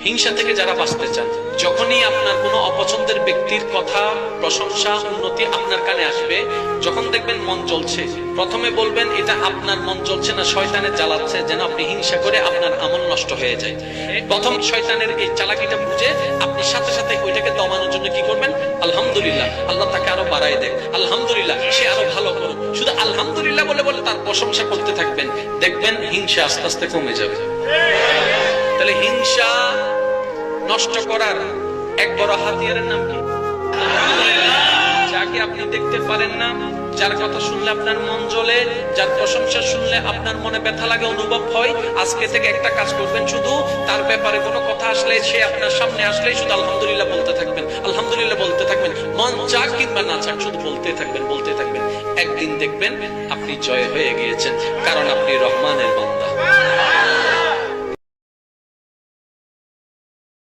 হিংসা থেকে যারা বাঁচতে চান, যখনই আপনার কোনো অপছন্দের ব্যক্তির কথা, প্রশংসা, উন্নতি আপনার কানে আসবে, যখন দেখবেন মন জ্বলছে, প্রথমে বলবেন এটা আপনার মন জ্বলছে না শয়তানের জ্বালাচ্ছে, যেন আপনি হিংসা করে আপনার আমল নষ্ট হয়ে যায়। প্রথম শয়তানের এই চালাকিটা বুঝে আপনি সাথে সাথে ওইটাকে দমানোর জন্য কি করবেন? আলহামদুলিল্লাহ, আল্লাহ তাকে আরো বাড়ায় দেয়, আলহামদুলিল্লাহ সে আরো ভালো করুক, শুধু আলহামদুলিল্লাহ বলে বলে তার প্রশংসা করতে থাকবেন, দেখবেন হিংসা আস্তে আস্তে কমে যাবে। তাহলে হিংসা নষ্ট করার এক বড় হাতিয়ারের নাম কি? যাকে আপনি দেখতে পারেন না, যার কথা শুনলে আপনার মন জ্বলে, যার প্রশংসা শুনলে আপনার মনে ব্যথা লাগে, অনুভব হয়, আজকে থেকে একটা কাজ করবেন, শুধু তার ব্যাপারে কোনো কথা আসলে, সে আপনার সামনে আসলে শুধু আলহামদুলিল্লাহ বলতে থাকবেন, আলহামদুলিল্লাহ বলতে থাকবেন, মন চাক কিংবা না চাক শুধু বলতে থাকবেন, বলতে থাকবেন। একদিন দেখবেন আপনি জয় হয়ে গিয়েছেন, কারণ আপনি রহমানের বান্দা।